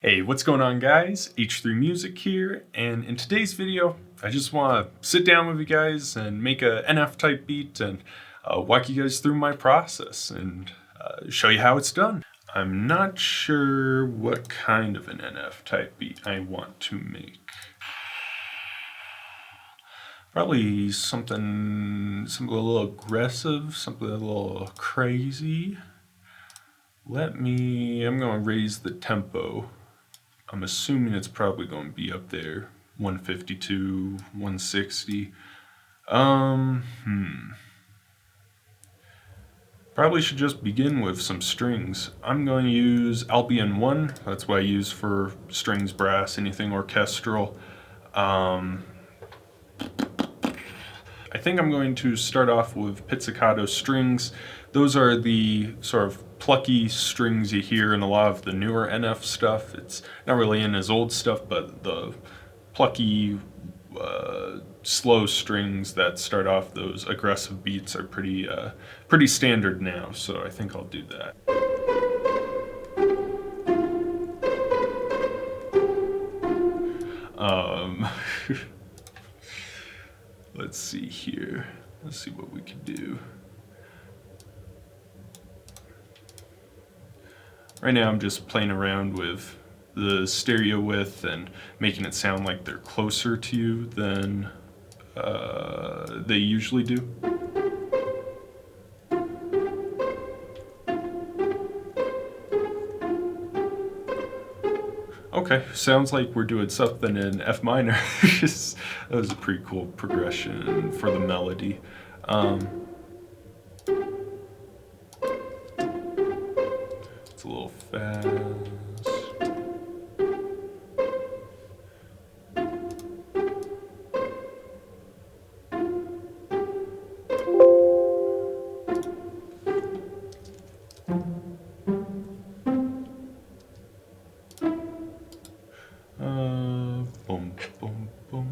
Hey, what's going on guys? H3 Music here, and in today's video, I just want to sit down with you guys and make a NF type beat and walk you guys through my process and show you how it's done. I'm not sure what kind of an NF type beat I want to make. Probably something a little aggressive, something a little crazy. I'm going to raise the tempo. I'm assuming it's probably going to be up there, 152, 160. Probably should just begin with some strings. I'm going to use Albion 1. That's what I use for strings, brass, anything orchestral. I think I'm going to start off with pizzicato strings. Those are the sort of plucky strings you hear in a lot of the newer NF stuff. It's not really in his old stuff, but the plucky, slow strings that start off those aggressive beats are pretty standard now, so I think I'll do that. Let's see here. Let's see what we can do. Right now I'm just playing around with the stereo width and making it sound like they're closer to you than they usually do. Okay, sounds like we're doing something in F minor. That was a pretty cool progression for the melody. It's a little fast. Boom, boom, boom,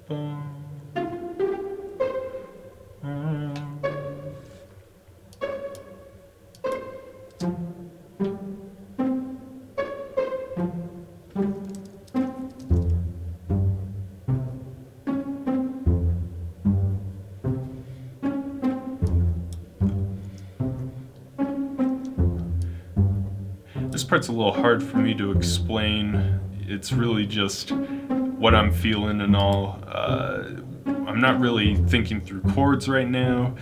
boom. This part's a little hard for me to explain. It's really just what I'm feeling and all. I'm not really thinking through chords right now.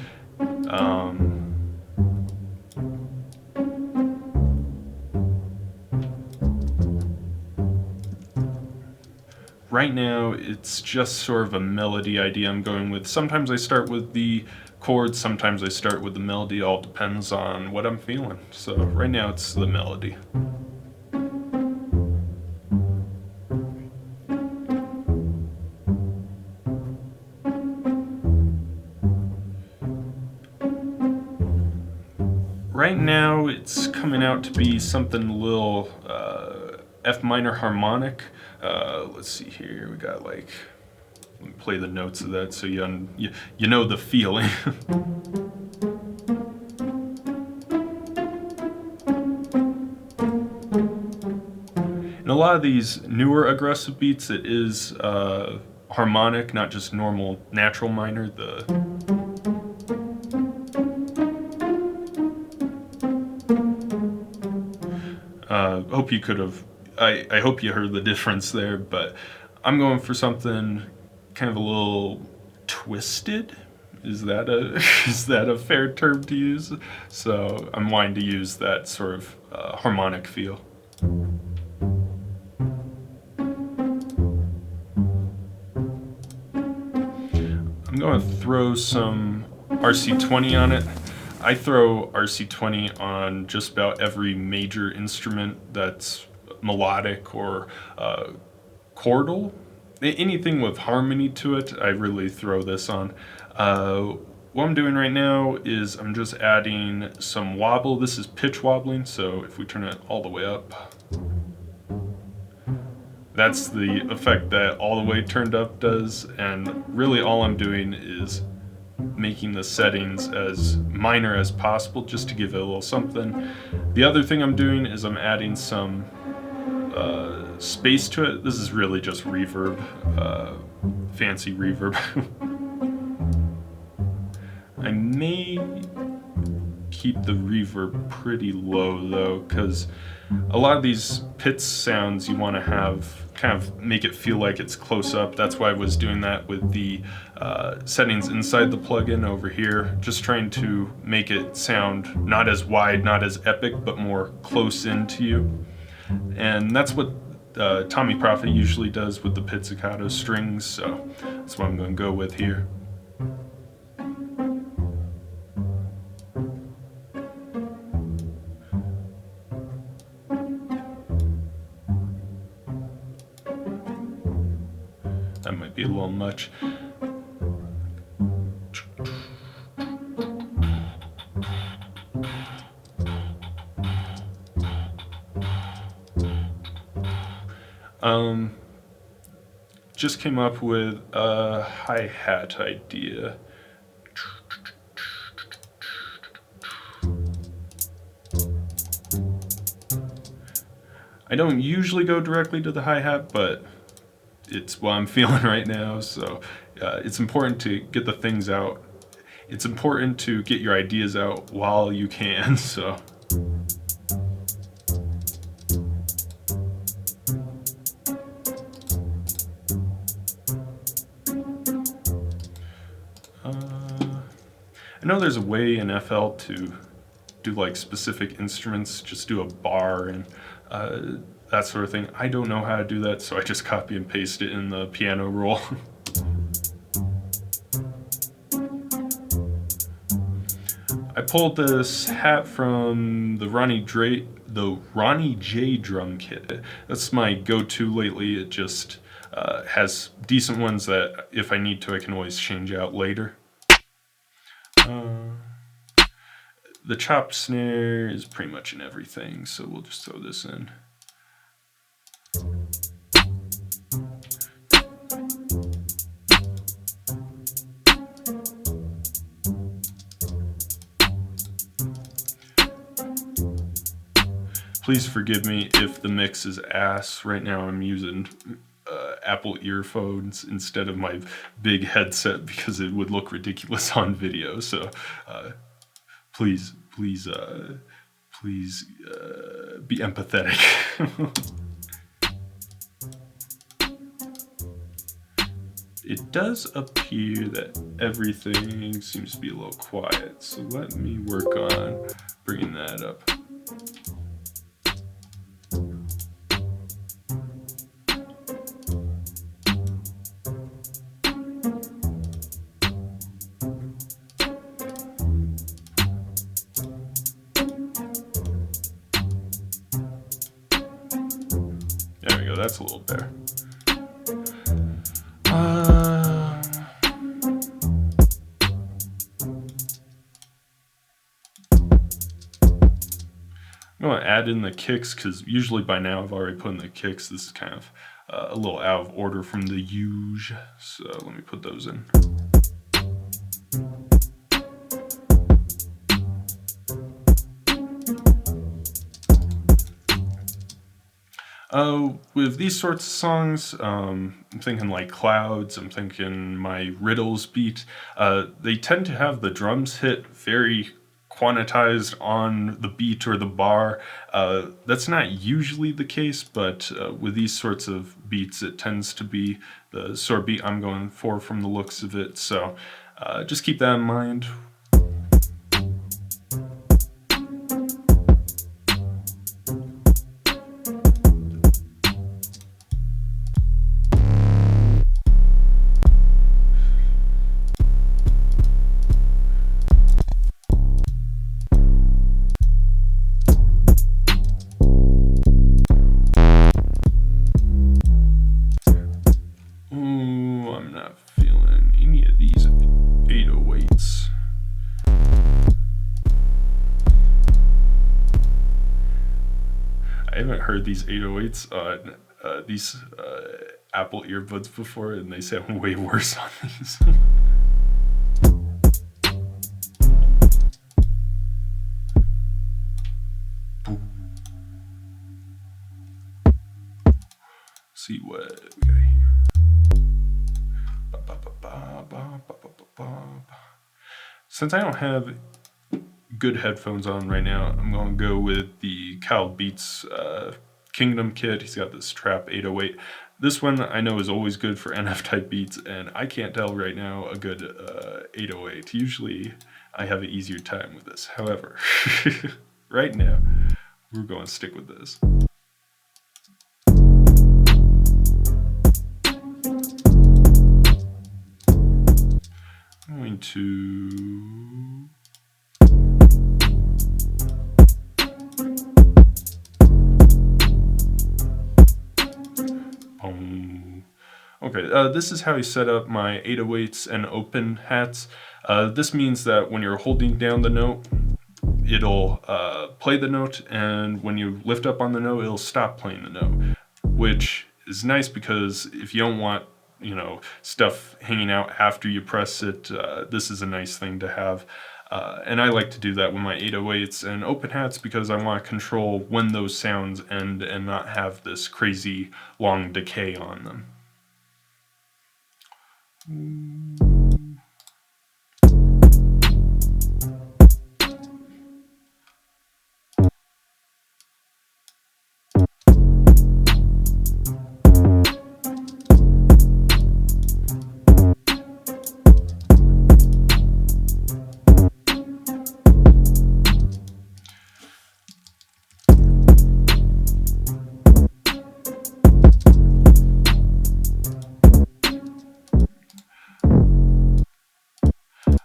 Right now, it's just sort of a melody idea I'm going with. Sometimes I start with the chords, sometimes I start with the melody. All depends on what I'm feeling. So right now it's the melody. Right now it's coming out to be something a little F minor harmonic. Let's see here, we got like, let me play the notes of that so you know the feeling. In a lot of these newer aggressive beats, it is harmonic, not just normal natural minor. I hope you heard the difference there, but I'm going for something kind of a little twisted. Is that a fair term to use? So I'm wanting to use that sort of harmonic feel. I'm going to throw some RC20 on it. I throw RC20 on just about every major instrument that's melodic or chordal. Anything with harmony to it, I really throw this on. What I'm doing right now is I'm just adding some wobble. This is pitch wobbling, so if we turn it all the way up, that's the effect that all the way turned up does, and really all I'm doing is making the settings as minor as possible just to give it a little something. The other thing I'm doing is I'm adding some space to it. This is really just reverb, fancy reverb. I may keep the reverb pretty low though, because a lot of these pit sounds you want to have kind of make it feel like it's close up. That's why I was doing that with the settings inside the plugin over here, just trying to make it sound not as wide, not as epic, but more close into you. And that's what Tommy Prophet usually does with the pizzicato strings, so that's what I'm going to go with here. That might be a little much. Just came up with a hi-hat idea. I don't usually go directly to the hi-hat, but it's what I'm feeling right now, so it's important to get the things out. It's important to get your ideas out while you can, so. I know there's a way in FL to do like specific instruments, just do a bar and that sort of thing. I don't know how to do that, so I just copy and paste it in the piano roll. I pulled this hat from the Ronnie J drum kit. That's my go-to lately. It just has decent ones that if I need to I can always change out later. The chopped snare is pretty much in everything, so we'll just throw this in. Please forgive me if the mix is ass. Right now I'm using Apple earphones instead of my big headset because it would look ridiculous on video, so please be empathetic. It does appear that everything seems to be a little quiet, so let me work on bringing that up. There we go, that's a little better. I'm going to add in the kicks because usually by now I've already put in the kicks. This is kind of a little out of order from the usual, so let me put those in. With these sorts of songs, I'm thinking like Clouds, I'm thinking my Riddles beat, they tend to have the drums hit very quantized on the beat or the bar. That's not usually the case, but with these sorts of beats it tends to be the sort of beat I'm going for from the looks of it, so just keep that in mind. I'm not feeling any of these 808s. I haven't heard these 808s on these Apple earbuds before, and they sound way worse on these. see what we got here. Since I don't have good headphones on right now, I'm going to go with the Kyle Beats Kingdom kit. He's got this Trap 808. This one I know is always good for NF type beats, and I can't tell right now a good 808. Usually I have an easier time with this. However, right now we're going to stick with this. I'm going to okay, this is how I set up my 808s and open hats. This means that when you're holding down the note, it'll play the note, and when you lift up on the note, it'll stop playing the note, which is nice because if you don't want, stuff hanging out after you press it, this is a nice thing to have. And I like to do that with my 808s and open hats because I want to control when those sounds end and not have this crazy long decay on them.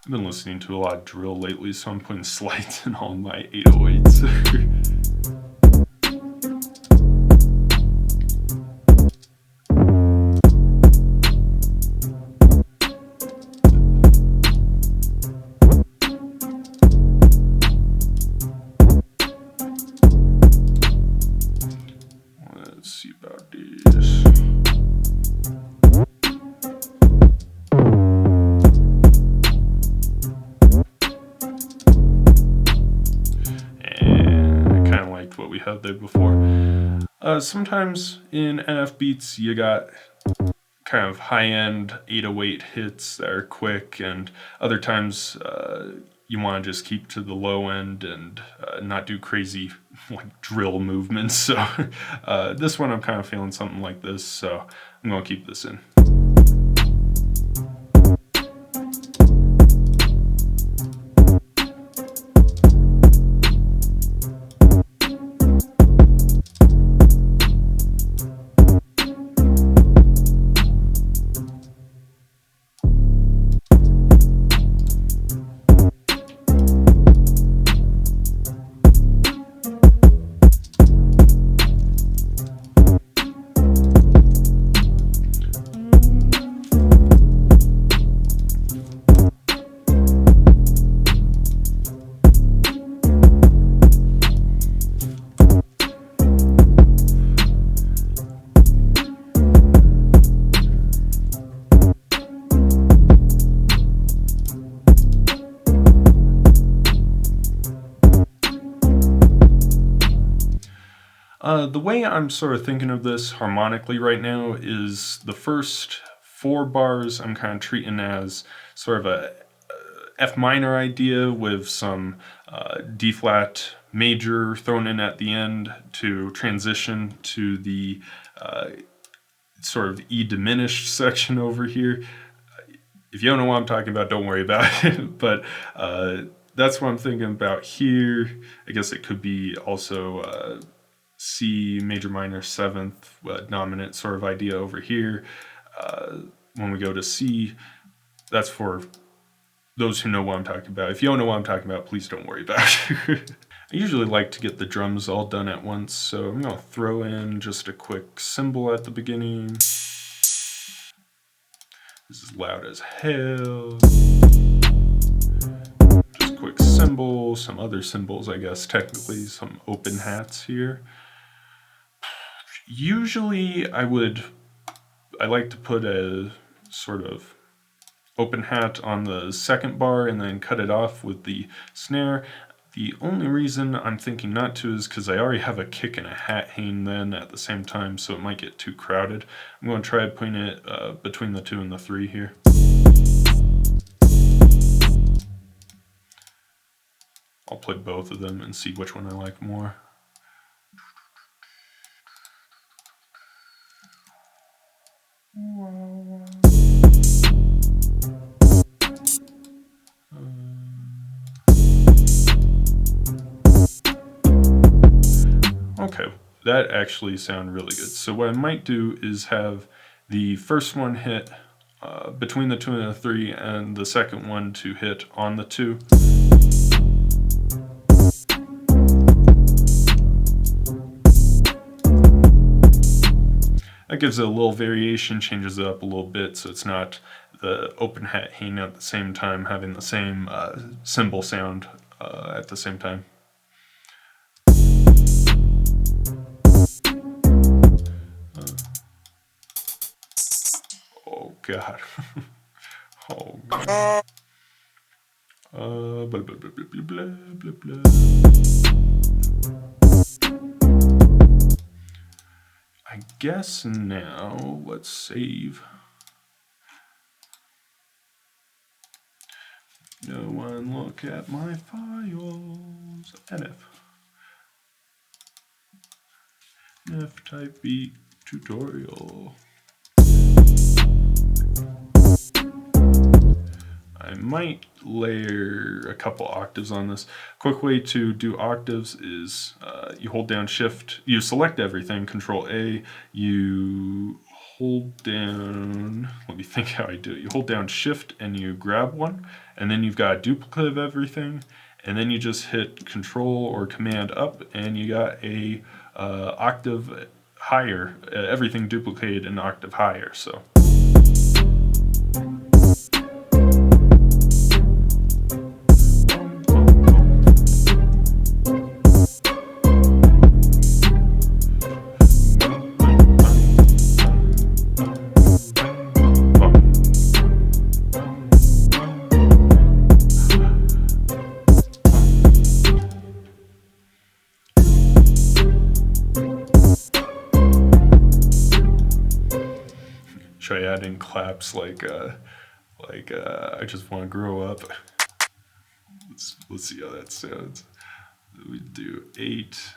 I've been listening to a lot of drill lately, so I'm putting slides in all my 808s. Let's see about this. What we had there before. Sometimes in NF beats you got kind of high-end 808 hits that are quick, and other times you want to just keep to the low end and not do crazy like drill movements. So this one I'm kind of feeling something like this, so I'm going to keep this in. The way I'm sort of thinking of this harmonically right now is the first 4 bars I'm kind of treating as sort of a F minor idea with some D flat major thrown in at the end to transition to the sort of E diminished section over here. If you don't know what I'm talking about, don't worry about it, but that's what I'm thinking about here. I guess it could be also C major minor 7th dominant sort of idea over here. When we go to C, that's for those who know what I'm talking about. If you don't know what I'm talking about, please don't worry about it. I usually like to get the drums all done at once, so I'm going to throw in just a quick cymbal at the beginning. This is loud as hell. Just quick cymbal, some other cymbals, I guess, technically, some open hats here. Usually I like to put a sort of open hat on the second bar and then cut it off with the snare. The only reason I'm thinking not to is because I already have a kick and a hat hanging then at the same time, so it might get too crowded. I'm going to try putting it between the 2 and the 3 here. I'll play both of them and see which one I like more. Okay, that actually sounded really good. So what I might do is have the first one hit between the 2 and the 3, and the second one to hit on the 2. That gives it a little variation, changes it up a little bit, so it's not the open hat hanging at the same time, having the same cymbal sound at the same time. Oh God. Oh God. Blah, blah, blah, blah, blah, blah, blah. I guess now let's save. No one look at my files. NF type beat tutorial. I might layer a couple octaves on this. Quick way to do octaves is you hold down Shift, you select everything, Control A, you hold down, let me think how I do it. You hold down Shift and you grab one, and then you've got a duplicate of everything, and then you just hit Control or Command up, and you got a octave higher, everything duplicated an octave higher. So. Should I add in claps like I just want to grow up? Let's see how that sounds. We do 8.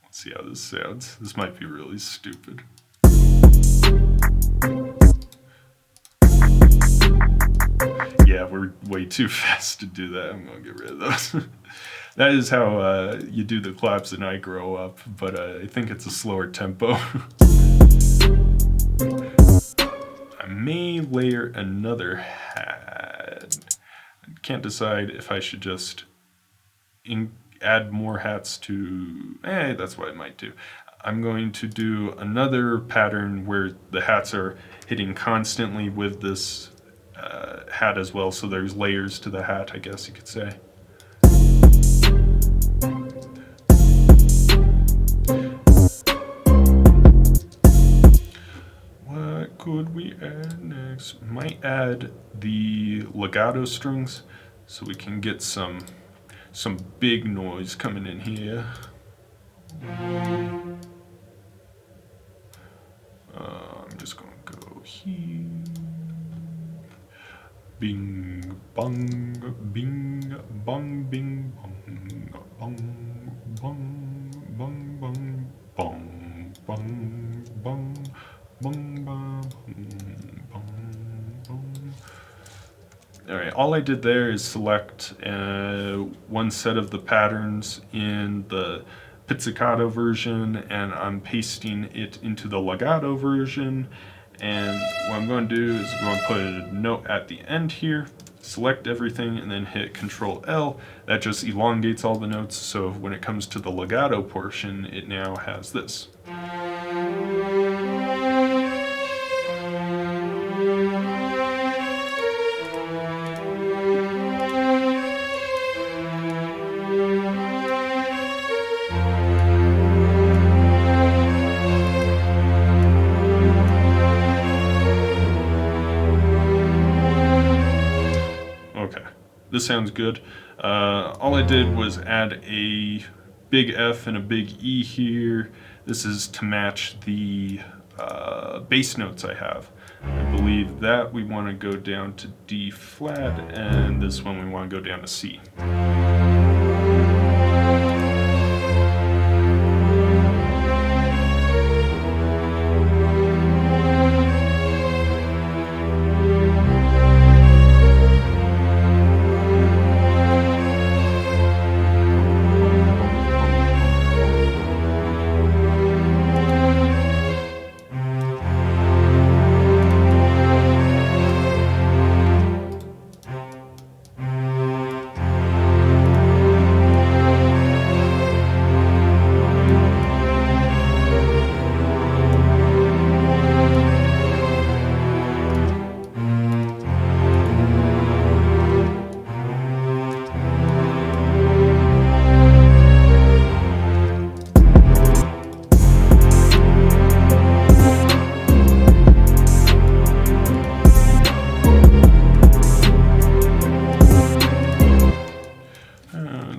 Let's see how this sounds. This might be really stupid. Yeah, we're way too fast to do that. I'm gonna get rid of those. That is how you do the claps in I Grow Up, but I think it's a slower tempo. I may layer another hat. I can't decide if I should just add more hats to... that's what I might do. I'm going to do another pattern where the hats are hitting constantly with this hat as well, so there's layers to the hat, I guess you could say. What could we add next? Might add the legato strings so we can get some big noise coming in here. I'm just going to go here. Bing, bong, bing, bong, bing, bong, bong, bong, bong, bong, bong, bong, bong, bong, bong, bong. Alright, all I did there is select one set of the patterns in the pizzicato version, and I'm pasting it into the legato version. And what I'm going to do is I'm going to put a note at the end here, select everything, and then hit Control L. That just elongates all the notes, so when it comes to the legato portion, it now has this. this sounds good. All I did was add a big F and a big E here. This is to match the bass notes I have. I believe that we want to go down to D flat, and this one we want to go down to C.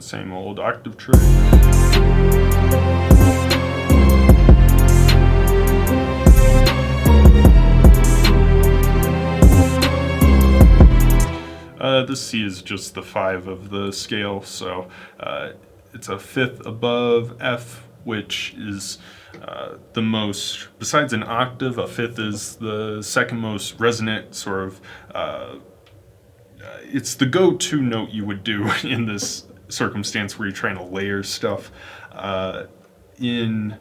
Same old octave trick. This C is just the 5 of the scale, so it's a fifth above F, which is the most, besides an octave, a fifth is the second most resonant sort of, it's the go-to note you would do in this circumstance where you're trying to layer stuff. In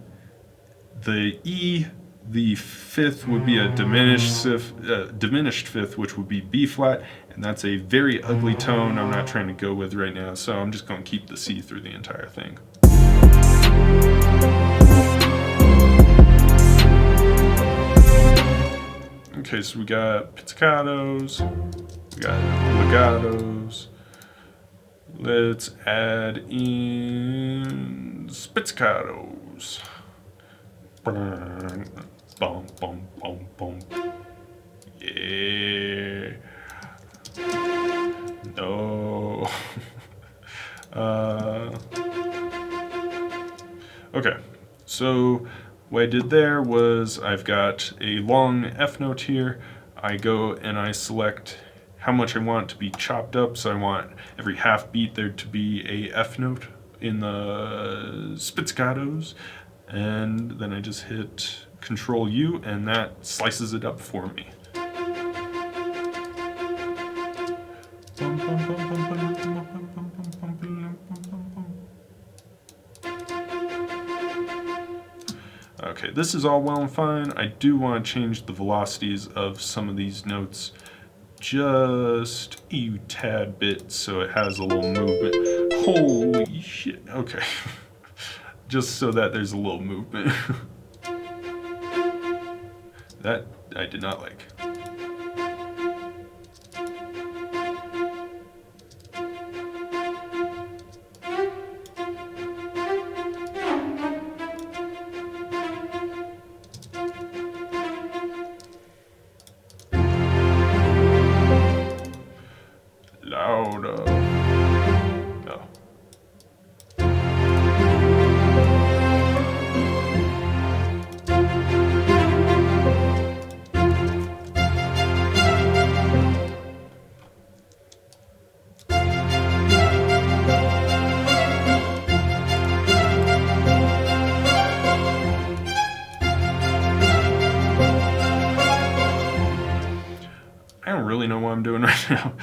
the E, the fifth would be a diminished fifth, which would be B flat, and that's a very ugly tone I'm not trying to go with right now, so I'm just going to keep the C through the entire thing. Okay, so we got pizzicatos, we got legatos. Let's add in spizzicatos. Bum, bum, bum, bum. Yeah. No. Okay, so what I did there was I've got a long F note here. I go and I select how much I want it to be chopped up. So I want every half beat there to be a F note in the spizzicatos. And then I just hit Control U and that slices it up for me. Okay, this is all well and fine. I do want to change the velocities of some of these notes just a tad bit so it has a little movement. Holy shit, okay. Just so that there's a little movement. That I did not like. Louder. No. I don't really know what I'm doing right now.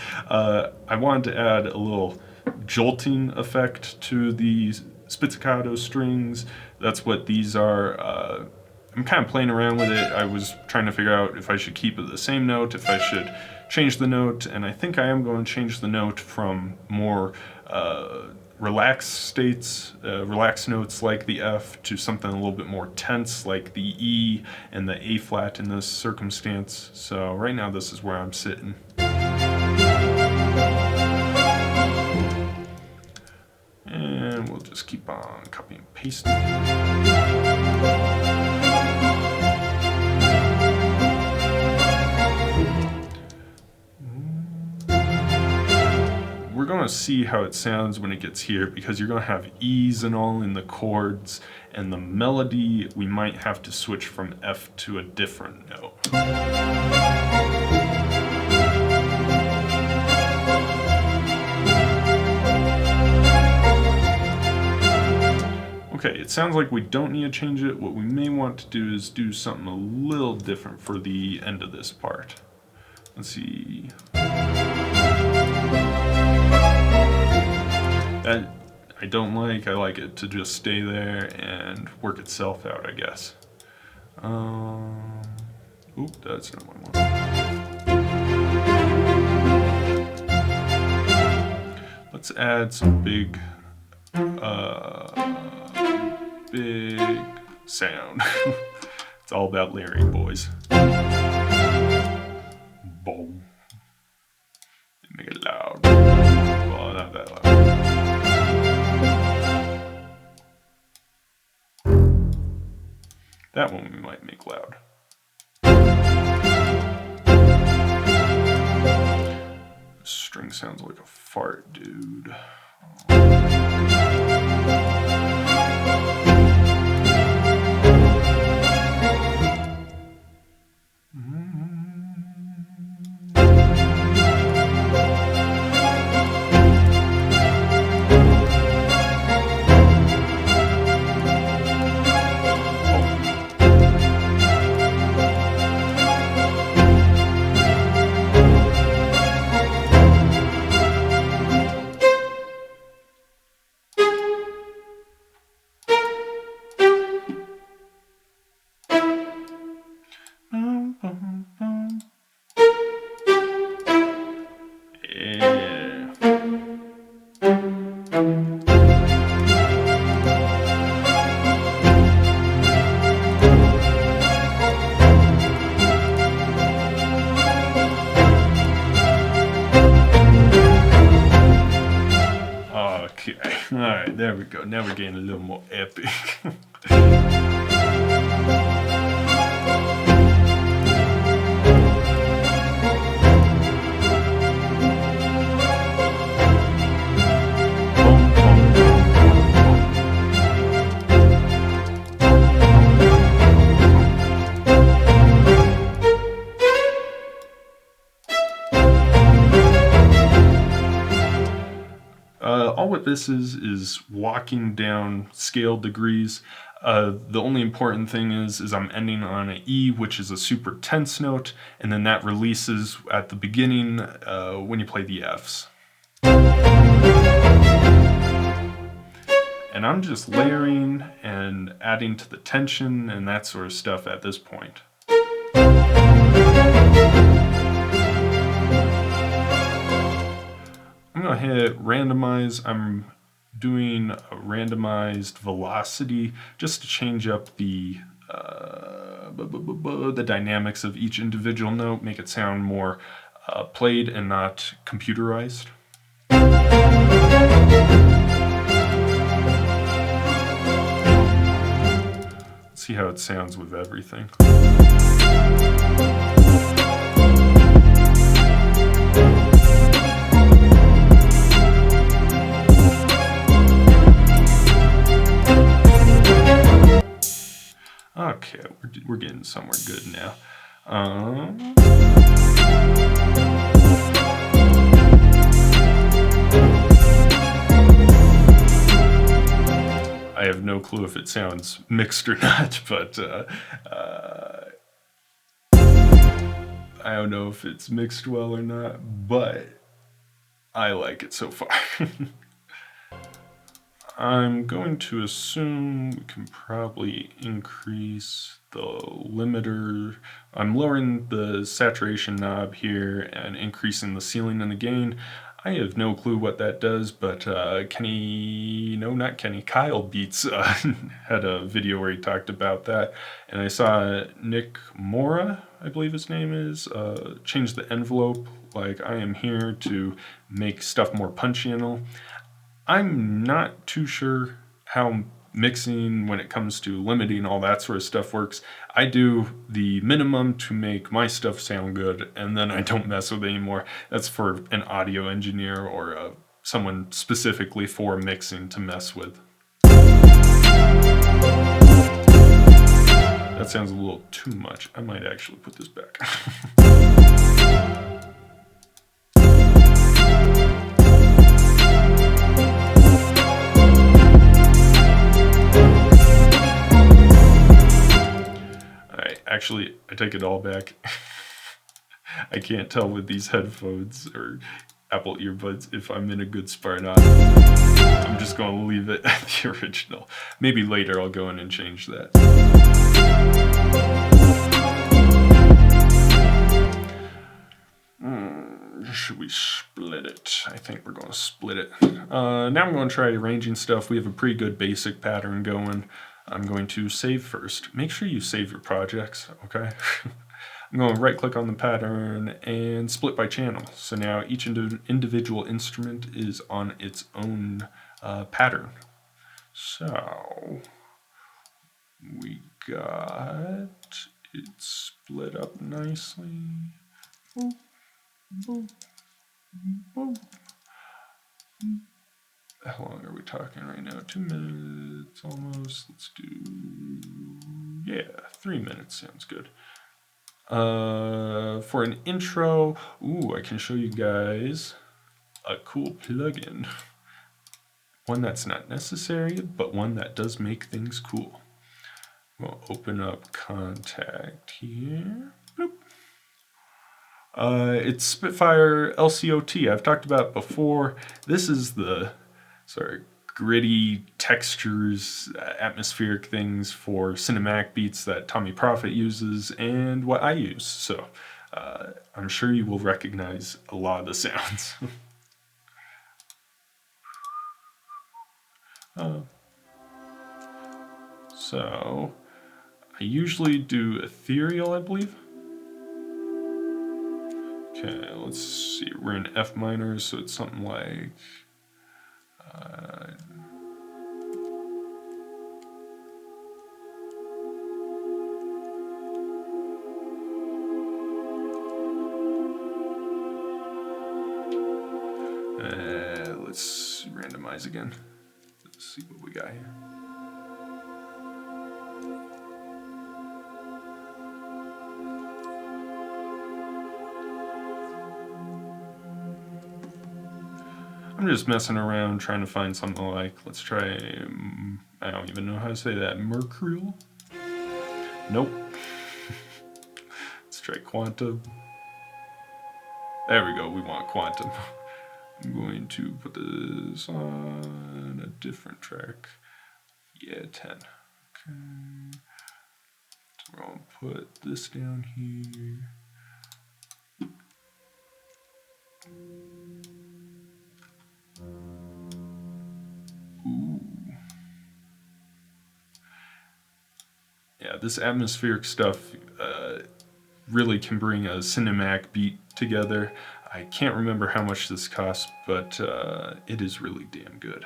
I wanted to add a little jolting effect to the spizzicato strings. That's what these are. I'm kind of playing around with it. I was trying to figure out if I should keep it the same note, if I should change the note, and I think I am going to change the note from more relaxed states, relaxed notes like the F to something a little bit more tense like the E and the A flat in this circumstance. So right now this is where I'm sitting. And we'll just keep on copying and pasting. We're want to see how it sounds when it gets here, because you're going to have E's and all in the chords, and the melody, we might have to switch from F to a different note. Okay, it sounds like we don't need to change it. What we may want to do is do something a little different for the end of this part. Let's see. That I don't like. I like it to just stay there and work itself out, I guess. Oop, that's not what I want. Let's add some big sound. It's all about layering, boys. Boom. Make it loud. Well, not that loud. That one we might make loud. This string sounds like a fart, dude. Okay, alright, there we go. Now we're getting a little more epic. All what this is walking down scale degrees. The only important thing is I'm ending on an E, which is a super tense note, and then that releases at the beginning when you play the Fs. And I'm just layering and adding to the tension and that sort of stuff at this point. I'm going to hit randomize. I'm doing a randomized velocity just to change up the dynamics of each individual note, make it sound more played and not computerized. Let's see how it sounds with everything. Okay, we're getting somewhere good now. I have no clue if it sounds mixed or not, but I don't know if it's mixed well or not, but I like it so far. I'm going to assume we can probably increase the limiter. I'm lowering the saturation knob here and increasing the ceiling and the gain. I have no clue what that does, but Kyle Beats had a video where he talked about that, and I saw Nick Mora, I believe his name is, change the envelope, like I am here to make stuff more punchy and all. I'm not too sure how mixing when it comes to limiting all that sort of stuff works. I do the minimum to make my stuff sound good, and then I don't mess with it anymore. That's for an audio engineer or a someone specifically for mixing to mess with. That sounds a little too much. I might actually put this back. Alright, actually, I take it all back. I can't tell with these headphones or Apple earbuds if I'm in a good spot or not. I'm just going to leave it at the original. Maybe later I'll go in and change that. Should we split it? I think we're going to split it. Now I'm going to try arranging stuff. We have a pretty good basic pattern going. I'm going to save first. Make sure you save your projects, okay? I'm going to right click on the pattern and split by channel. So now each individual instrument is on its own pattern. So we got it split up nicely. Boop, boop, boop. How long are we talking right now? 2 minutes almost. Let's do, yeah, 3 minutes sounds good. For an intro, I can show you guys a cool plugin. One that's not necessary, but one that does make things cool. We'll open up Contact here. Boop. It's Spitfire LCOT. I've talked about it before. This is the gritty textures, atmospheric things for cinematic beats that Tommy Prophet uses and what I use. So I'm sure you will recognize a lot of the sounds. So I usually do ethereal, I believe. Okay, let's see. We're in F minor, so it's something like let's randomize again. Let's see what we got here. I'm just messing around trying to find something like, let's try, I don't even know how to say that, mercurial? Nope. Let's try quantum. There we go, we want quantum. I'm going to put this on a different track. Yeah, 10. Okay. So we're going to put this down here. Ooh. Yeah, this atmospheric stuff really can bring a cinematic beat together. I can't remember how much this costs, but it is really damn good.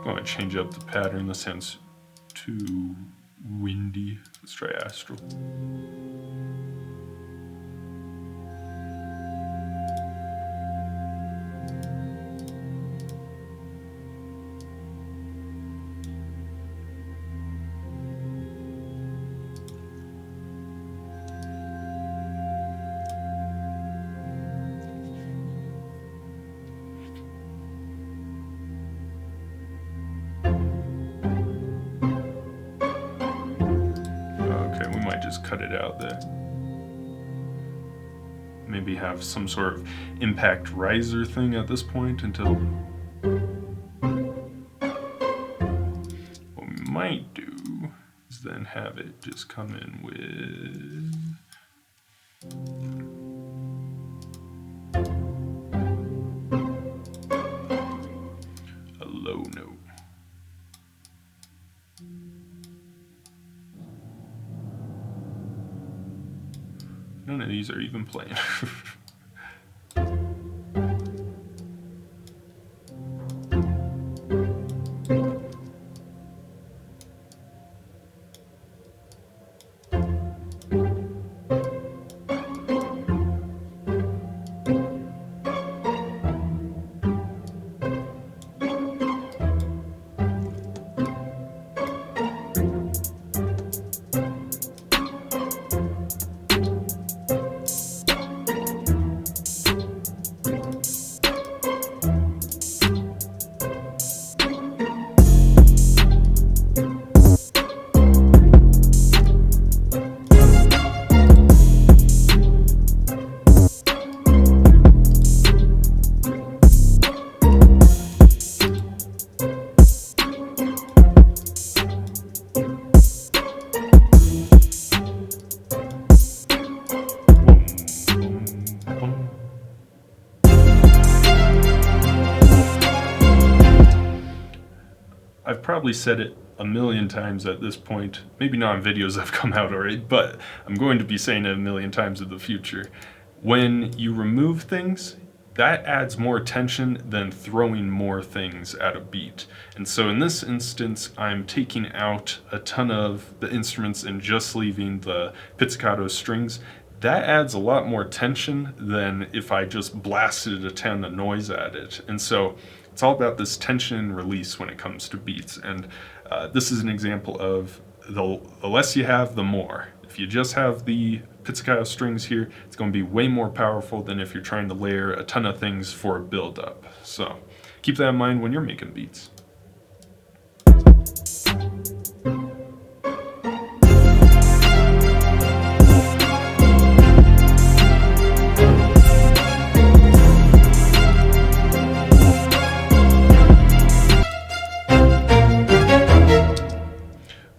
I'm going to change up the pattern. This sounds too windy. Let's try astral. Cut it out there. maybe have some sort of impact riser thing at this point until... What we might do is then have it just come in with... a low note. None of these are even playing. I've probably said it a million times at this point, maybe not in videos that have come out already, but I'm going to be saying it a million times in the future. When you remove things, that adds more tension than throwing more things at a beat. And so in this instance, I'm taking out a ton of the instruments and just leaving the pizzicato strings. That adds a lot more tension than if I just blasted a ton of noise at it. And so it's all about this tension and release when it comes to beats. And this is an example of the less you have, the more. If you just have the pizzicato strings here, it's going to be way more powerful than if you're trying to layer a ton of things for a build-up. So keep that in mind when you're making beats.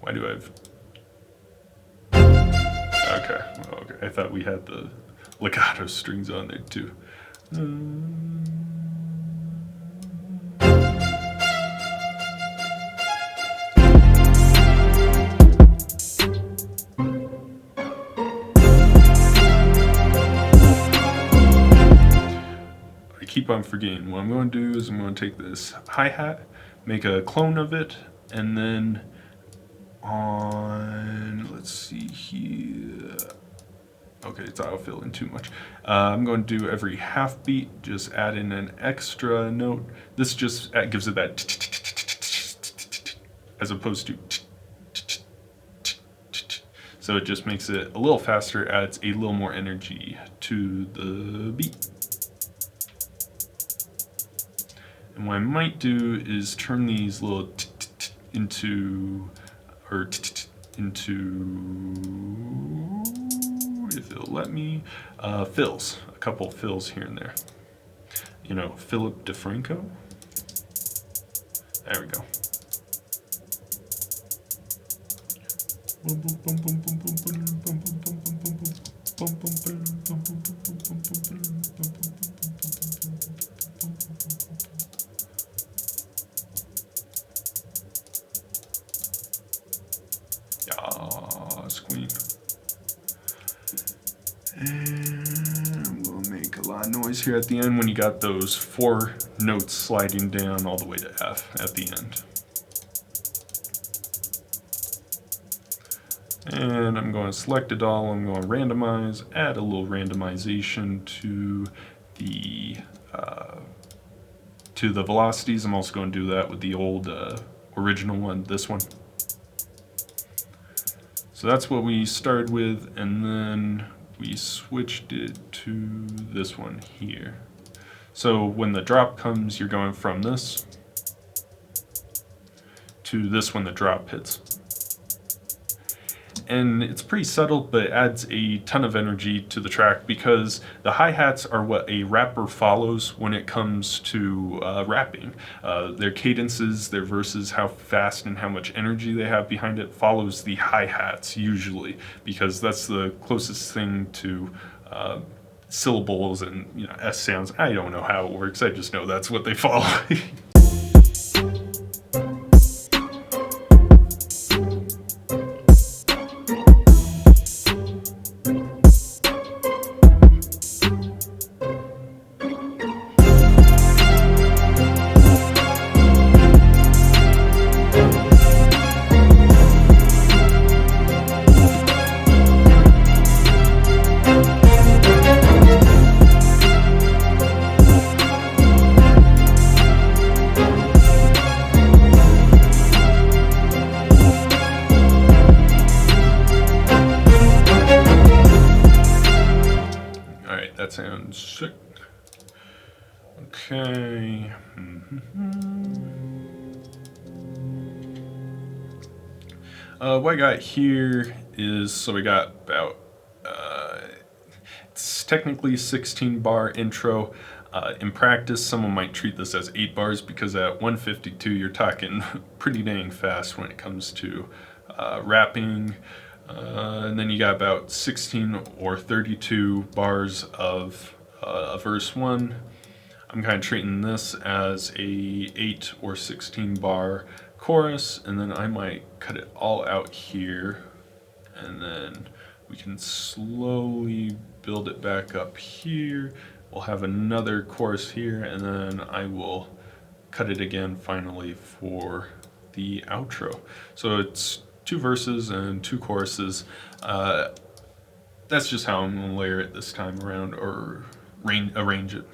Why do I have... Okay, I thought we had the legato strings on there too. I keep on forgetting. What I'm going to do is I'm going to take this hi-hat, make a clone of it, and then on, let's see here, okay, it's auto-filling too much. I'm going to do every half beat, just add in an extra note. This just gives it that as opposed to, so it just makes it a little faster, adds a little more energy to the beat. And what I might do is turn these little into, if it'll let me, fills, a couple fills here and there. You know, Philip DeFranco. There we go. Yes, queen. And I'm gonna make a lot of noise here at the end when you got those 4 notes sliding down all the way to F at the end. And I'm going to select it all, I'm going to randomize, add a little randomization to the velocities. I'm also going to do that with the old original one, this one. So that's what we started with, and then we switched it to this one here. So when the drop comes, you're going from this to this when the drop hits. and it's pretty subtle, but it adds a ton of energy to the track because the hi-hats are what a rapper follows when it comes to rapping. Their cadences, their verses, how fast and how much energy they have behind it follows the hi-hats usually, because that's the closest thing to syllables and S sounds. I don't know how it works, I just know that's what they follow. That sounds sick. Okay. What I got here is, so we got about, it's technically a 16 bar intro. In practice, someone might treat this as 8 bars because at 152 you're talking pretty dang fast when it comes to rapping. And then you got about 16 or 32 bars of verse 1. I'm kind of treating this as a 8 or 16 bar chorus, and then I might cut it all out here, and then we can slowly build it back up here. We'll have another chorus here, and then I will cut it again finally for the outro. So it's 2 verses and 2 choruses. That's just how I'm going to layer it this time around, or arrange it.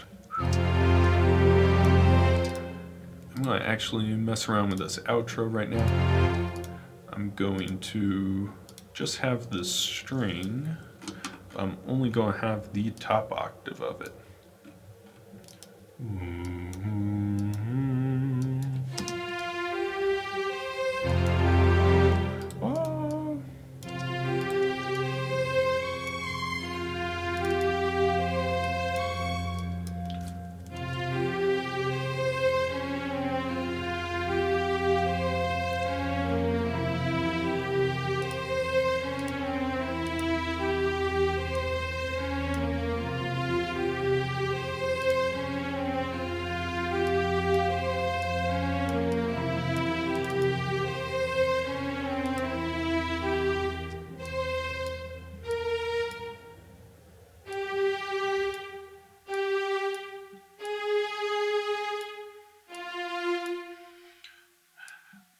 I'm going to actually mess around with this outro right now. I'm going to just have this string. I'm only going to have the top octave of it.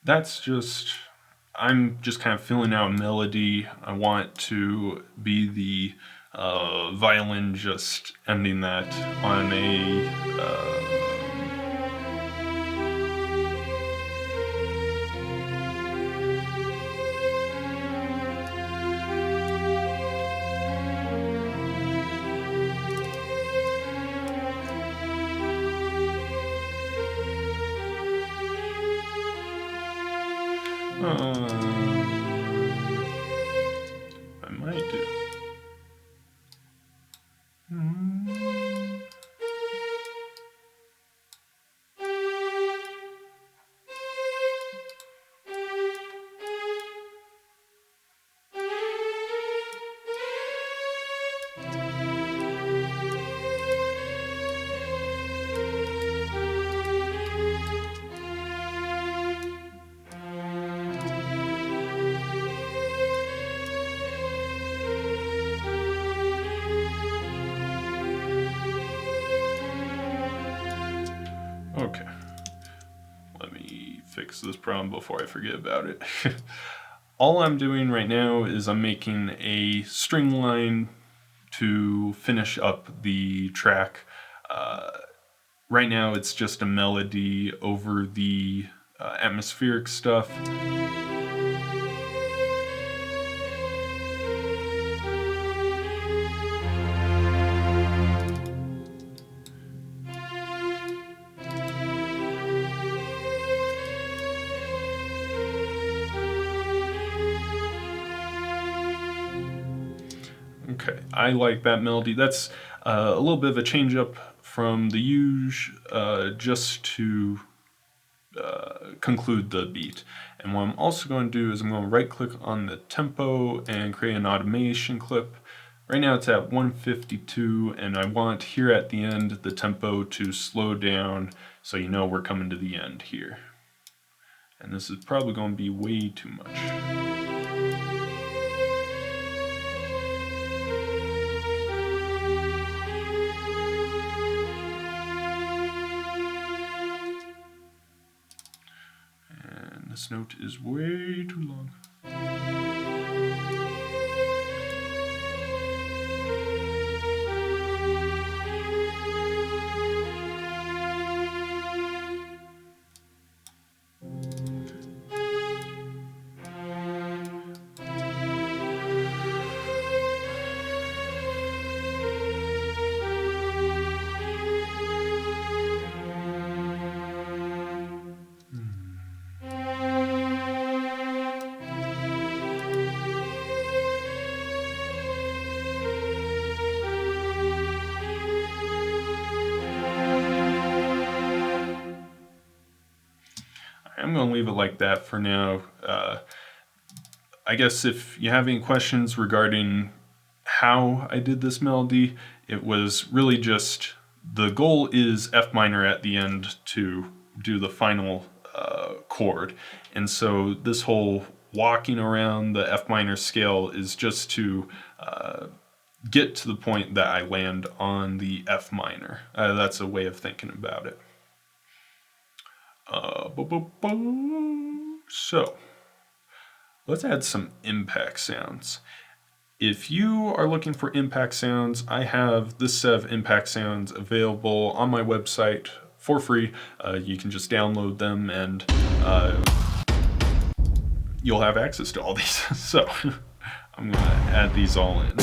That's just, I'm just kind of filling out a melody. I want to be the violin just ending that on a I might do. Okay, let me fix this problem before I forget about it. All I'm doing right now is I'm making a string line to finish up the track. Right now it's just a melody over the atmospheric stuff. Okay, I like that melody. That's a little bit of a change up from the usual, just to conclude the beat. And what I'm also going to do is I'm going to right click on the tempo and create an automation clip. Right now it's at 152, and I want here at the end the tempo to slow down so you know we're coming to the end here. And this is probably going to be way too much. And this note is way too long. I'm going to leave it like that for now. I guess if you have any questions regarding how I did this melody, it was really just, the goal is F minor at the end to do the final chord. And so this whole walking around the F minor scale is just to get to the point that I land on the F minor. That's a way of thinking about it. So let's add some impact sounds. If you are looking for impact sounds, I have this set of impact sounds available on my website for free. You can just download them and you'll have access to all these. So I'm going to add these all in.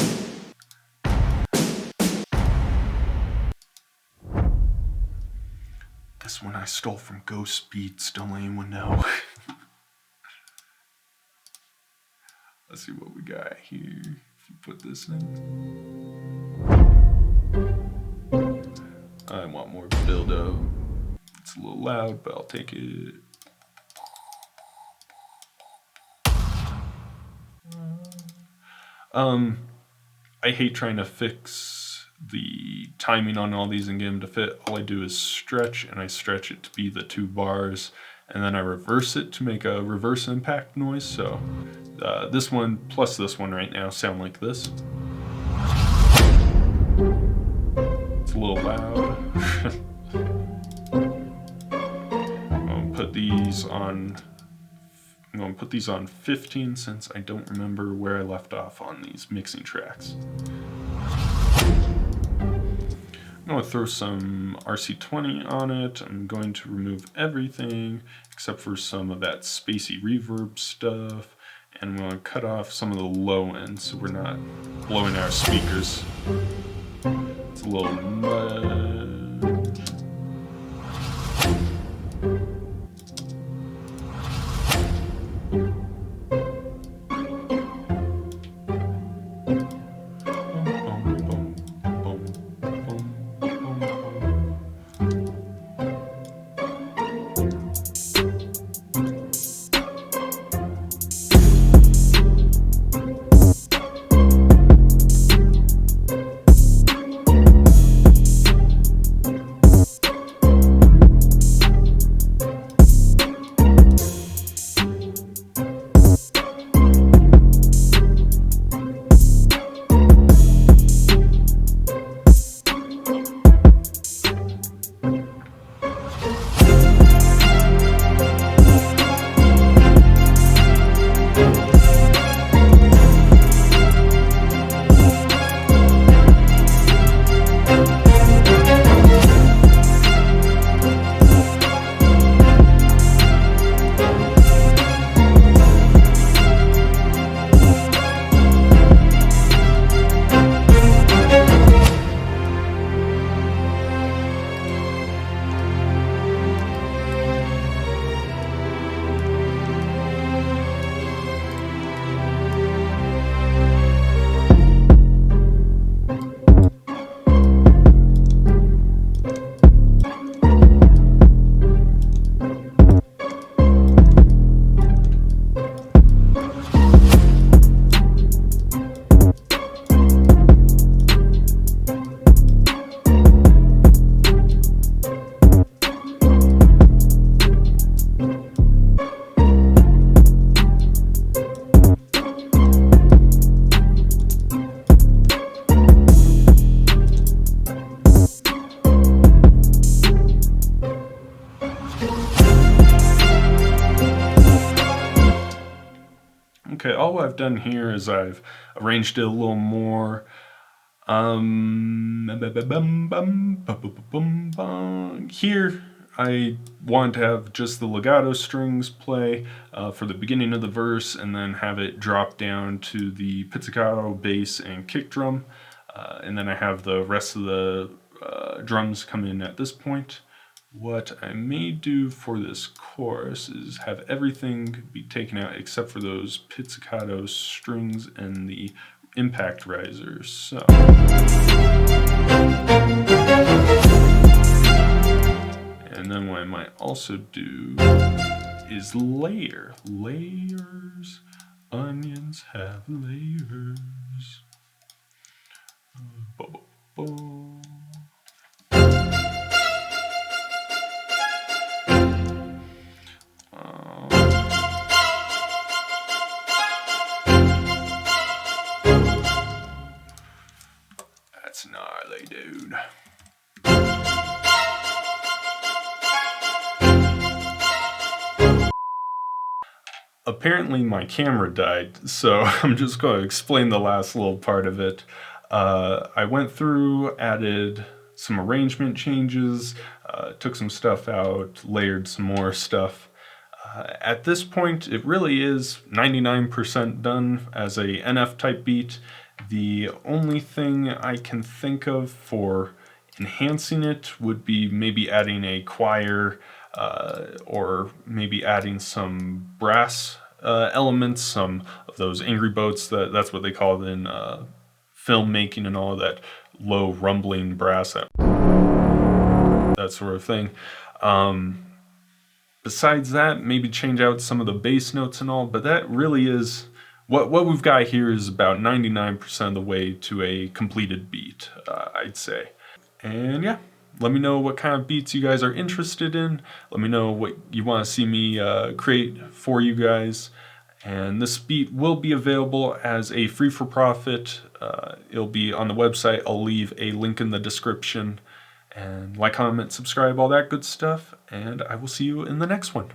This one I stole from Ghost Beats, don't let anyone know. Let's see what we got here. If you put this in. I want more build up. It's a little loud, but I'll take it. I hate trying to fix the timing on all these and get them to fit. All I do is stretch, and I stretch it to be the 2 bars, and then I reverse it to make a reverse impact noise. So this one plus this one right now sound like this. It's a little loud. I'm going to put these on 15 since I don't remember where I left off on these mixing tracks. I'm going to throw some RC20 on it. I'm going to remove everything except for some of that spacey reverb stuff. And I'm going to cut off some of the low end so we're not blowing our speakers. It's a little mud. Okay, all I've done here is I've arranged it a little more. Here, I want to have just the legato strings play for the beginning of the verse, and then have it drop down to the pizzicato, bass, and kick drum. And then I have the rest of the drums come in at this point. What I may do for this chorus is have everything be taken out except for those pizzicato strings and the impact risers. So and then what I might also do is layer. Layers. Onions have layers. That's gnarly, dude. Apparently my camera died, so I'm just going to explain the last little part of it. I went through, added some arrangement changes, took some stuff out, layered some more stuff. At this point, it really is 99% done as a NF type beat. The only thing I can think of for enhancing it would be maybe adding a choir, or maybe adding some brass elements, some of those angry boats, that's what they call it in filmmaking and all that low rumbling brass, that sort of thing. Besides that, maybe change out some of the bass notes and all, but that really is what we've got here is about 99% of the way to a completed beat, I'd say. And yeah, let me know what kind of beats you guys are interested in. Let me know what you want to see me create for you guys. And this beat will be available as a free for profit. It'll be on the website. I'll leave a link in the description. And like, comment, subscribe, all that good stuff. And I will see you in the next one.